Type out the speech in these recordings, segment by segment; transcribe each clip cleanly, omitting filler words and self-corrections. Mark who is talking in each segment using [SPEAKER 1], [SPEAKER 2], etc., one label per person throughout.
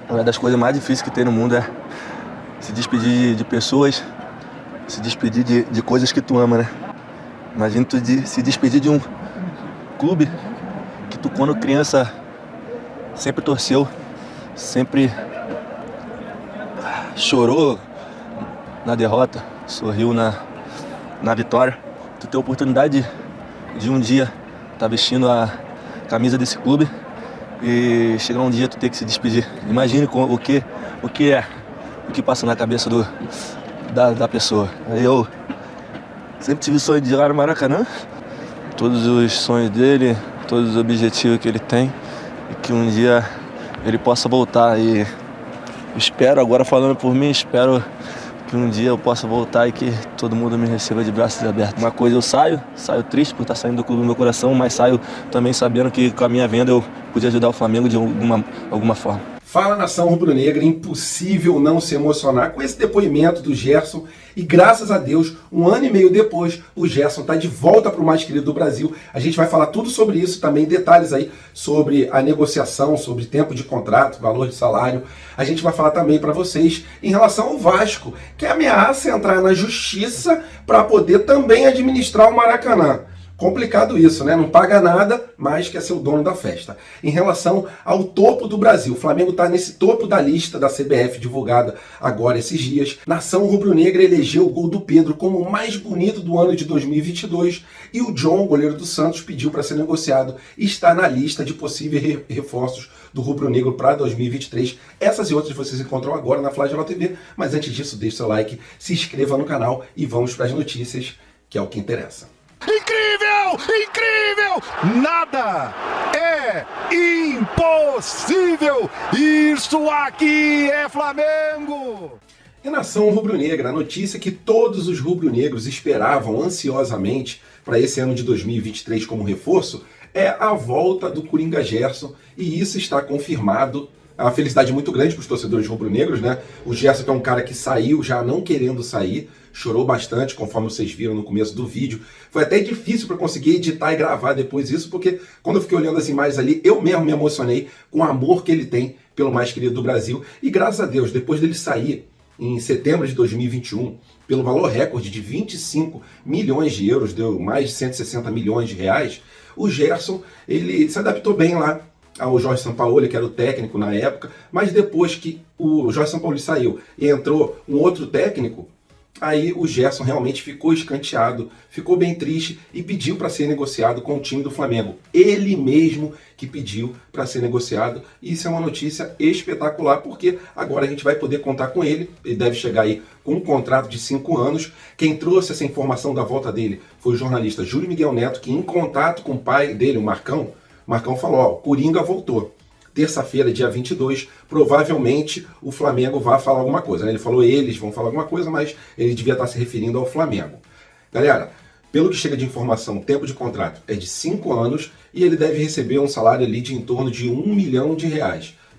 [SPEAKER 1] Uma das coisas mais difíceis que tem no mundo é se despedir de pessoas, se despedir de coisas que tu ama, né? Imagina tu se despedir de um clube que tu, quando criança, sempre torceu, sempre chorou na derrota, sorriu na vitória. Tu tem a oportunidade de um dia estar vestindo a camisa desse clube e chegar um dia tu ter que se despedir. Imagine o que passa na cabeça da pessoa. Eu sempre tive o sonho de jogar no Maracanã, todos os sonhos dele, todos os objetivos que ele tem, e que um dia ele possa voltar. E espero, agora falando por mim, espero que um dia eu possa voltar e que todo mundo me receba de braços abertos. Uma coisa, eu saio triste por estar saindo do clube do meu coração, mas saio também sabendo que com a minha venda eu podia ajudar o Flamengo de alguma forma.
[SPEAKER 2] Fala, nação rubro-negra, impossível não se emocionar com esse depoimento do Gerson. E graças a Deus, 1 ano e meio depois, o Gerson está de volta para o mais querido do Brasil. A gente vai falar tudo sobre isso, também detalhes aí sobre a negociação, sobre tempo de contrato, valor de salário. A gente vai falar também para vocês em relação ao Vasco, que ameaça entrar na justiça para poder também administrar o Maracanã. Complicado isso, né? Não paga nada, mas quer ser o dono da festa. Em relação ao topo do Brasil, o Flamengo está nesse topo da lista da CBF divulgada agora esses dias. Nação rubro-negra elegeu o gol do Pedro como o mais bonito do ano de 2022 e o John, goleiro do Santos, pediu para ser negociado e está na lista de possíveis reforços do rubro-negro para 2023. Essas e outras vocês encontram agora na Flagelo TV, mas antes disso, deixe seu like, se inscreva no canal e vamos para as notícias, que é o que interessa.
[SPEAKER 3] Incrível! Incrível! Nada é impossível! Isso aqui é Flamengo!
[SPEAKER 2] E nação rubro-negra, a notícia que todos os rubro-negros esperavam ansiosamente para esse ano de 2023 como reforço é a volta do Coringa Gerson, e isso está confirmado. É uma felicidade muito grande para os torcedores rubro-negros, né? O Gerson, que é um cara que saiu já não querendo sair, chorou bastante, conforme vocês viram no começo do vídeo. Foi até difícil para conseguir editar e gravar depois isso, porque quando eu fiquei olhando as imagens ali, eu mesmo me emocionei com o amor que ele tem pelo mais querido do Brasil. E graças a Deus, depois dele sair em setembro de 2021, pelo valor recorde de 25 milhões de euros, deu mais de 160 milhões de reais, o Gerson, ele se adaptou bem lá ao Jorge Sampaoli, que era o técnico na época, mas depois que o Jorge Sampaoli saiu e entrou um outro técnico, aí o Gerson realmente ficou escanteado, ficou bem triste e pediu para ser negociado com o time do Flamengo. Ele mesmo que pediu para ser negociado, e isso é uma notícia espetacular, porque agora a gente vai poder contar com ele. Ele deve chegar aí com um contrato de 5 anos. Quem trouxe essa informação da volta dele foi o jornalista Júlio Miguel Neto, que em contato com o pai dele, o Marcão falou, ó, Coringa voltou. Terça-feira, dia 22, provavelmente o Flamengo vai falar alguma coisa, né? Ele falou eles vão falar alguma coisa, mas ele devia estar se referindo ao Flamengo. Galera, pelo que chega de informação, o tempo de contrato é de 5 anos e ele deve receber um salário ali de em torno de R$1 milhão.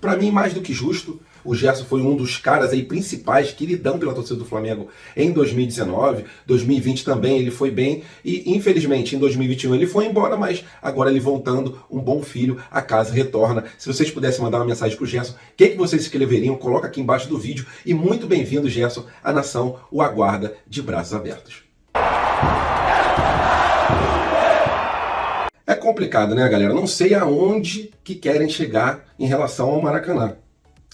[SPEAKER 2] Para mim, mais do que justo. O Gerson foi um dos caras aí principais, queridão pela torcida do Flamengo em 2019, 2020 também ele foi bem e infelizmente em 2021 ele foi embora, mas agora ele voltando, um bom filho, a casa retorna. Se vocês pudessem mandar uma mensagem pro Gerson, o que vocês escreveriam? Coloca aqui embaixo do vídeo. E muito bem-vindo, Gerson, a nação o aguarda de braços abertos. É complicado, né, galera? Não sei aonde que querem chegar em relação ao Maracanã.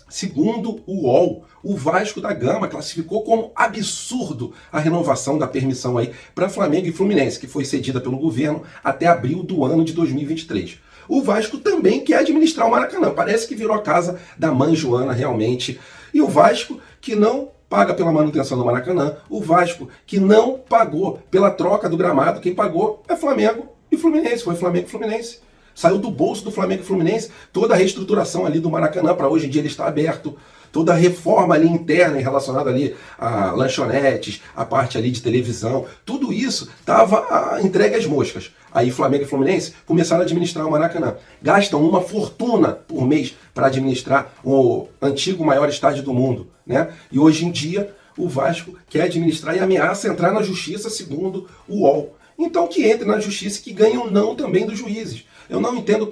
[SPEAKER 2] Segundo o UOL, o Vasco da Gama classificou como absurdo a renovação da permissão aí para Flamengo e Fluminense, que foi cedida pelo governo até abril do ano de 2023. O Vasco também quer administrar o Maracanã, parece que virou a casa da mãe Joana realmente. E o Vasco, que não paga pela manutenção do Maracanã, o Vasco, que não pagou pela troca do gramado, quem pagou é Flamengo e Fluminense, foi Flamengo e Fluminense. Saiu do bolso do Flamengo e Fluminense toda a reestruturação ali do Maracanã, para hoje em dia ele está aberto. Toda a reforma ali interna relacionada ali a lanchonetes, a parte ali de televisão, tudo isso estava entregue às moscas. Aí Flamengo e Fluminense começaram a administrar o Maracanã. Gastam uma fortuna por mês para administrar o antigo maior estádio do mundo, né? E hoje em dia o Vasco quer administrar e ameaça entrar na justiça, segundo o UOL. Então que entre na justiça e que ganhe o não também dos juízes. Eu não entendo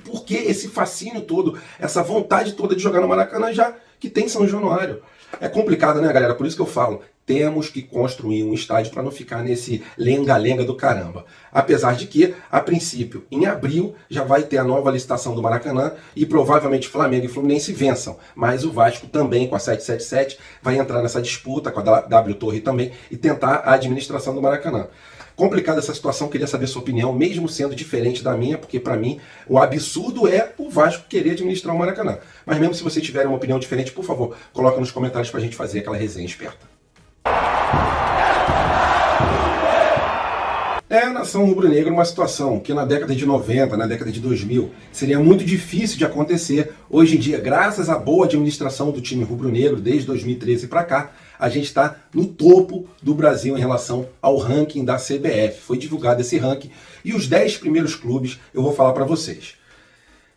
[SPEAKER 2] Por que esse fascínio todo, essa vontade toda de jogar no Maracanã já que tem São Januário? É complicado, né, galera? Por isso que eu falo, temos que construir um estádio para não ficar nesse lenga-lenga do caramba. Apesar de que, a princípio, em abril, já vai ter a nova licitação do Maracanã e provavelmente Flamengo e Fluminense vençam. Mas o Vasco também, com a 777, vai entrar nessa disputa, com a W Torre também, e tentar a administração do Maracanã. Complicada essa situação, queria saber sua opinião, mesmo sendo diferente da minha, porque para mim o absurdo é o Vasco querer administrar o Maracanã. Mas mesmo se você tiver uma opinião diferente, por favor, coloca nos comentários pra gente fazer aquela resenha esperta. A nação rubro-negra uma situação que na década de 90, na década de 2000, seria muito difícil de acontecer. Hoje em dia, graças à boa administração do time rubro-negro, desde 2013 para cá, a gente está no topo do Brasil em relação ao ranking da CBF. Foi divulgado esse ranking e os 10 primeiros clubes eu vou falar para vocês.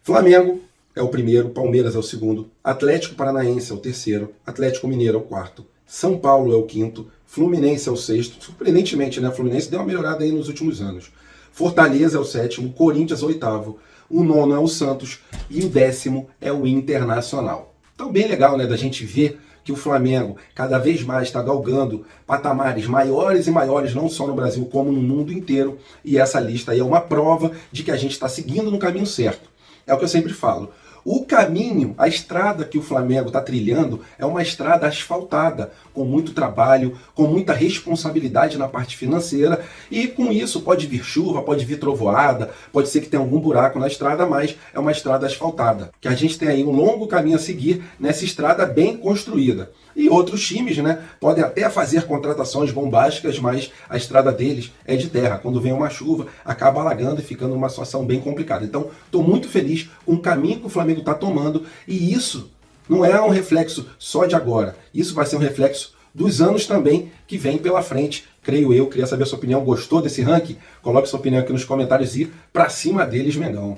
[SPEAKER 2] Flamengo é o primeiro, Palmeiras é o segundo, Atlético Paranaense é o terceiro, Atlético Mineiro é o quarto, São Paulo é o quinto, Fluminense é o sexto. Surpreendentemente, né? A Fluminense deu uma melhorada aí nos últimos anos. Fortaleza é o sétimo, Corinthians é o oitavo, o nono é o Santos e o 10º é o Internacional. Então, bem legal, né, da gente ver que o Flamengo cada vez mais está galgando patamares maiores e maiores, não só no Brasil, como no mundo inteiro. E essa lista aí é uma prova de que a gente está seguindo no caminho certo. É o que eu sempre falo. O caminho, a estrada que o Flamengo está trilhando é uma estrada asfaltada, com muito trabalho, com muita responsabilidade na parte financeira, e com isso pode vir chuva, pode vir trovoada, pode ser que tenha algum buraco na estrada, mas é uma estrada asfaltada. Que a gente tem aí um longo caminho a seguir nessa estrada bem construída. E outros times, né, podem até fazer contratações bombásticas, mas a estrada deles é de terra. Quando vem uma chuva, acaba alagando e ficando numa situação bem complicada. Então, estou muito feliz com o caminho que o Flamengo está tomando, e isso não é um reflexo só de agora. Isso vai ser um reflexo dos anos também que vem pela frente, creio eu. Queria saber a sua opinião. Gostou desse ranking? Coloque sua opinião aqui nos comentários e pra cima deles, Mengão.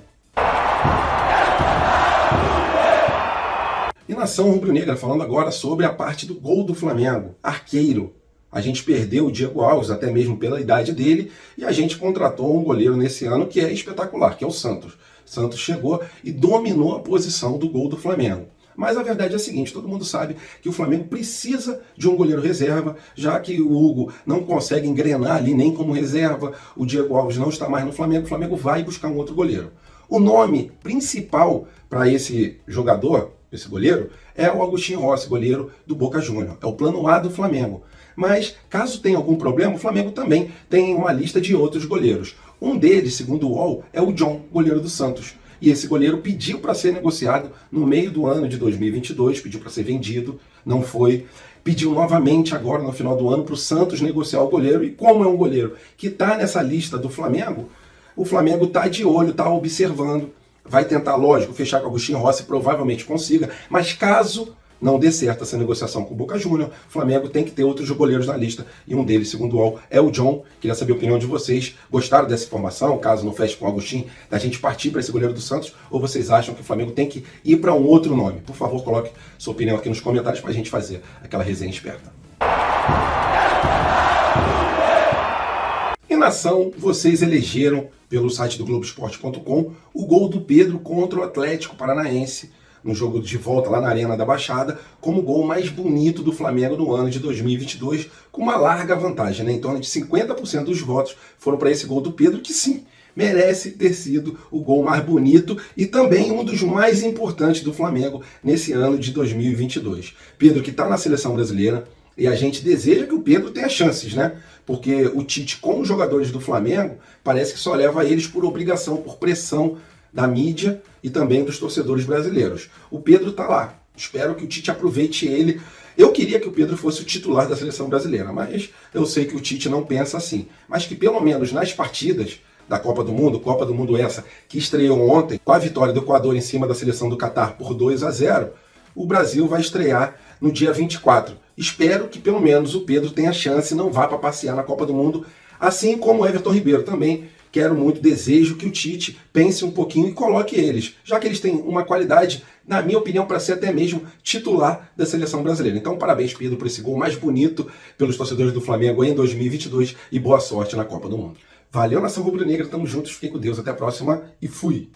[SPEAKER 2] E nação rubro-negra, falando agora sobre a parte do gol do Flamengo. Arqueiro. A gente perdeu o Diego Alves, até mesmo pela idade dele, e a gente contratou um goleiro nesse ano que é espetacular, que é o Santos. Santos chegou e dominou a posição do gol do Flamengo. Mas a verdade é a seguinte, todo mundo sabe que o Flamengo precisa de um goleiro reserva, já que o Hugo não consegue engrenar ali nem como reserva, o Diego Alves não está mais no Flamengo, o Flamengo vai buscar um outro goleiro. O nome principal para esse jogador, esse goleiro, é o Agostinho Rossi, goleiro do Boca Juniors. É o plano A do Flamengo. Mas, caso tenha algum problema, o Flamengo também tem uma lista de outros goleiros. Um deles, segundo o UOL, é o John, goleiro do Santos. E esse goleiro pediu para ser negociado no meio do ano de 2022, pediu para ser vendido, não foi. Pediu novamente agora no final do ano para o Santos negociar o goleiro. E como é um goleiro que está nessa lista do Flamengo, o Flamengo está de olho, está observando. Vai tentar, lógico, fechar com o Agostinho Rossi, provavelmente consiga, mas caso não dê certo essa negociação com o Boca Juniors, o Flamengo tem que ter outros goleiros na lista, e um deles, segundo o UOL, é o John. Queria saber a opinião de vocês. Gostaram dessa informação? Caso não feche com o Agostinho, da gente partir para esse goleiro do Santos, ou vocês acham que o Flamengo tem que ir para um outro nome? Por favor, coloque sua opinião aqui nos comentários para a gente fazer aquela resenha esperta. E nação, vocês elegeram pelo site do Globoesporte.com o gol do Pedro contra o Atlético Paranaense no jogo de volta lá na Arena da Baixada, como o gol mais bonito do Flamengo no ano de 2022, com uma larga vantagem, né? Em torno de 50% dos votos foram para esse gol do Pedro, que sim, merece ter sido o gol mais bonito e também um dos mais importantes do Flamengo nesse ano de 2022. Pedro, que está na seleção brasileira, e a gente deseja que o Pedro tenha chances, né? Porque o Tite, com os jogadores do Flamengo, parece que só leva eles por obrigação, por pressão da mídia e também dos torcedores brasileiros. O Pedro está lá. Espero que o Tite aproveite ele. Eu queria que o Pedro fosse o titular da seleção brasileira, mas eu sei que o Tite não pensa assim. Mas que pelo menos nas partidas da Copa do Mundo essa que estreou ontem, com a vitória do Equador em cima da seleção do Catar por 2-0, o Brasil vai estrear no dia 24. Espero que pelo menos o Pedro tenha chance e não vá para passear na Copa do Mundo, assim como o Everton Ribeiro também. Quero muito, desejo que o Tite pense um pouquinho e coloque eles, já que eles têm uma qualidade, na minha opinião, para ser até mesmo titular da seleção brasileira. Então, parabéns, Pedro, por esse gol mais bonito pelos torcedores do Flamengo em 2022 e boa sorte na Copa do Mundo. Valeu, nação rubro-negra, tamo juntos, fiquem com Deus, até a próxima e fui!